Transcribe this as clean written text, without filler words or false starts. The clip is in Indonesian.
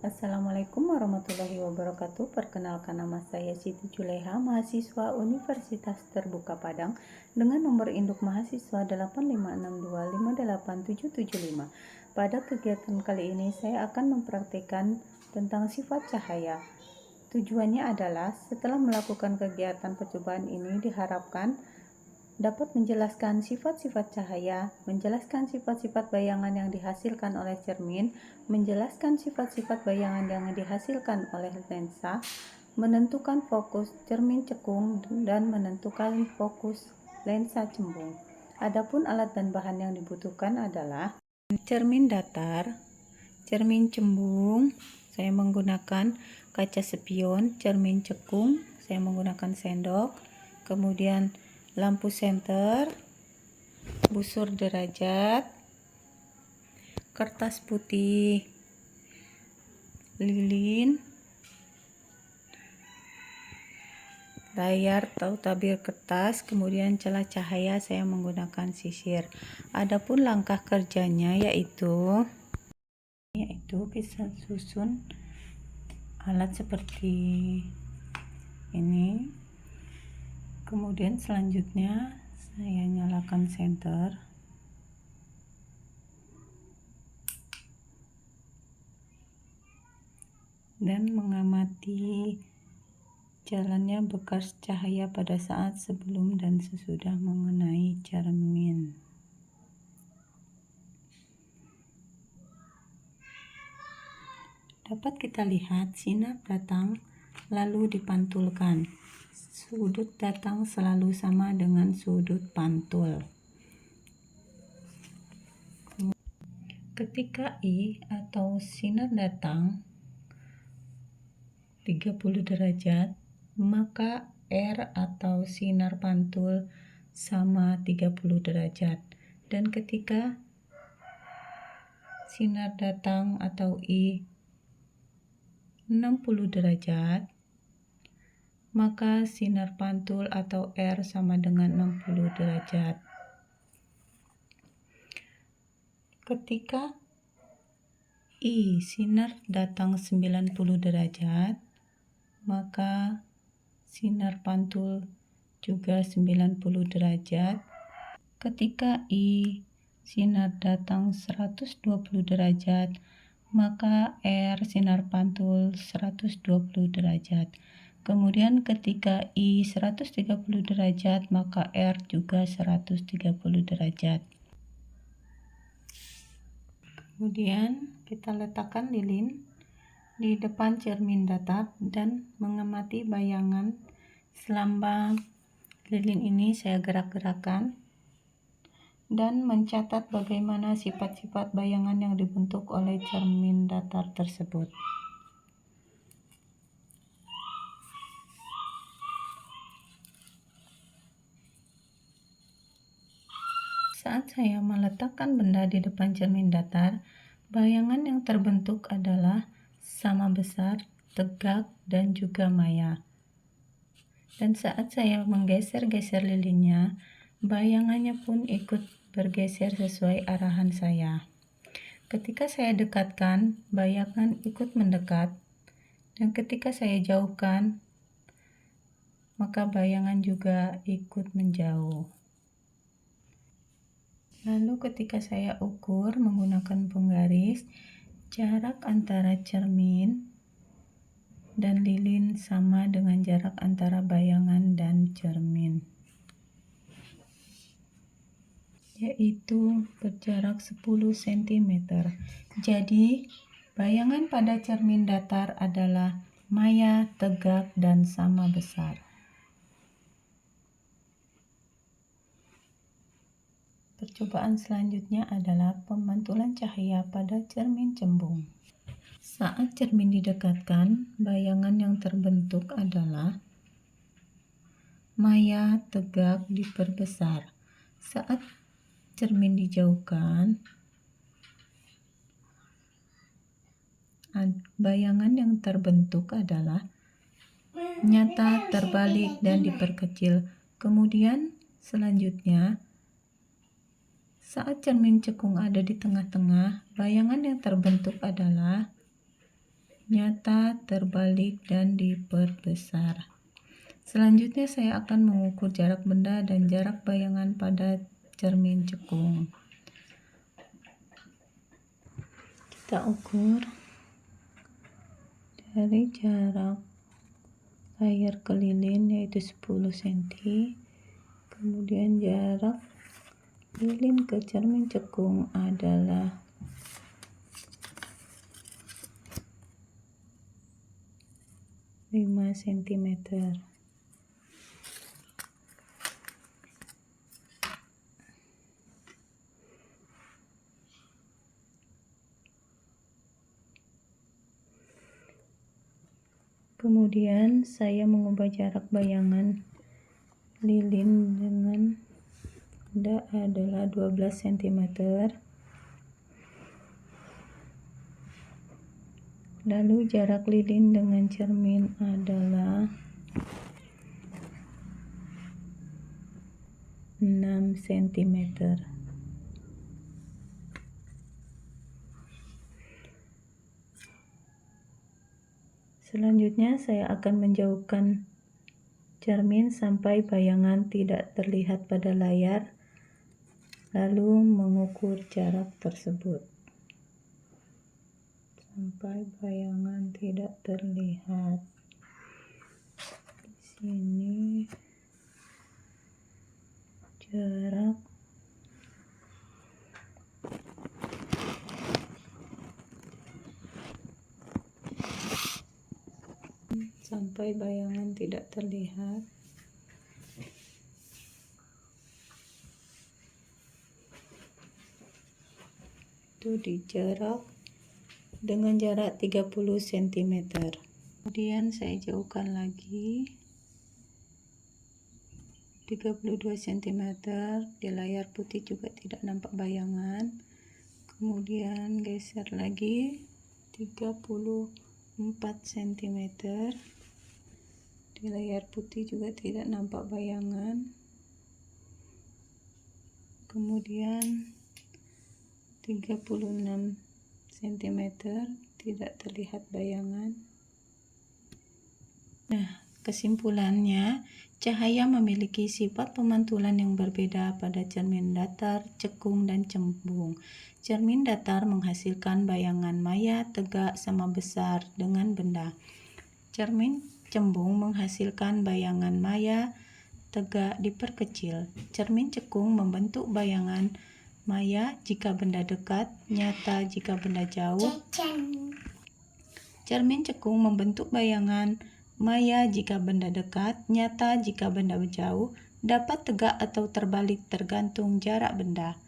Assalamualaikum warahmatullahi wabarakatuh. Perkenalkan, nama saya Siti Juleha, mahasiswa Universitas Terbuka Padang dengan nomor induk mahasiswa 856258775. Pada kegiatan kali ini saya akan mempraktikkan tentang sifat cahaya. Tujuannya adalah setelah melakukan kegiatan percobaan ini diharapkan dapat menjelaskan sifat-sifat cahaya, menjelaskan sifat-sifat bayangan yang dihasilkan oleh cermin, menjelaskan sifat-sifat bayangan yang dihasilkan oleh lensa, menentukan fokus cermin cekung, dan menentukan fokus lensa cembung. Adapun alat dan bahan yang dibutuhkan adalah cermin datar, cermin cembung, saya menggunakan kaca spion, cermin cekung, saya menggunakan sendok, kemudian lampu senter, busur derajat, kertas putih, lilin, layar atau tabir kertas, kemudian celah cahaya saya menggunakan sisir. Adapun langkah kerjanya yaitu kita susun alat seperti ini. Kemudian selanjutnya saya nyalakan senter. Dan mengamati jalannya bekas cahaya pada saat sebelum dan sesudah mengenai cermin. Dapat kita lihat sinar datang lalu dipantulkan. Sudut datang selalu sama dengan sudut pantul. Ketika I atau sinar datang 30 derajat, maka R atau sinar pantul sama 30 derajat. Dan ketika sinar datang atau I 60 derajat, maka sinar pantul atau R sama dengan 60 derajat. Ketika I sinar datang 90 derajat, maka sinar pantul juga 90 derajat. Ketika I sinar datang 120 derajat, maka R sinar pantul 120 derajat. Kemudian ketika I 130 derajat, maka R juga 130 derajat. Kemudian kita letakkan lilin di depan cermin datar dan mengamati bayangan selama lilin ini saya gerak-gerakkan dan mencatat bagaimana sifat-sifat bayangan yang dibentuk oleh cermin datar tersebut. Saat saya meletakkan benda di depan cermin datar, bayangan yang terbentuk adalah sama besar, tegak, dan juga maya. Dan saat saya menggeser-geser lilinnya, bayangannya pun ikut bergeser sesuai arahan saya. Ketika saya dekatkan, bayangan ikut mendekat, dan ketika saya jauhkan, maka bayangan juga ikut menjauh. Lalu ketika saya ukur menggunakan penggaris, jarak antara cermin dan lilin sama dengan jarak antara bayangan dan cermin, yaitu berjarak 10 cm. Jadi, bayangan pada cermin datar adalah maya, tegak, dan sama besar. Percobaan selanjutnya adalah pemantulan cahaya pada cermin cembung. Saat cermin didekatkan, bayangan yang terbentuk adalah maya, tegak, diperbesar. Saat cermin dijauhkan, bayangan yang terbentuk adalah nyata, terbalik, dan diperkecil. Kemudian selanjutnya, saat cermin cekung ada di tengah-tengah, bayangan yang terbentuk adalah nyata, terbalik, dan diperbesar. Selanjutnya saya akan mengukur jarak benda dan jarak bayangan pada cermin cekung. Kita ukur dari jarak layar ke lilin yaitu 10 cm, kemudian jarak lilin ke cermin cekung adalah 5 cm. Kemudian saya mengubah jarak bayangan lilin dengan benda adalah 12 cm. Lalu jarak lilin dengan cermin adalah 6 cm. Selanjutnya saya akan menjauhkan cermin sampai bayangan tidak terlihat pada layar, lalu mengukur jarak tersebut sampai bayangan tidak terlihat. Di sini jarak sampai bayangan tidak terlihat. Itu di jarak dengan jarak 30 cm. Kemudian saya jauhkan lagi 32 cm. Di layar putih juga tidak nampak bayangan. Kemudian geser lagi 34 cm. Di layar putih juga tidak nampak bayangan. Kemudian 36 cm, tidak terlihat bayangan. Nah, kesimpulannya, cahaya memiliki sifat pemantulan yang berbeda pada cermin datar, cekung, dan cembung. Cermin datar menghasilkan bayangan maya tegak sama besar dengan benda. Cermin cembung menghasilkan bayangan maya tegak diperkecil. Cermin cekung membentuk bayangan maya jika benda dekat, nyata jika benda jauh. Cermin cekung membentuk bayangan maya jika benda dekat, nyata jika benda jauh, dapat tegak atau terbalik tergantung jarak benda.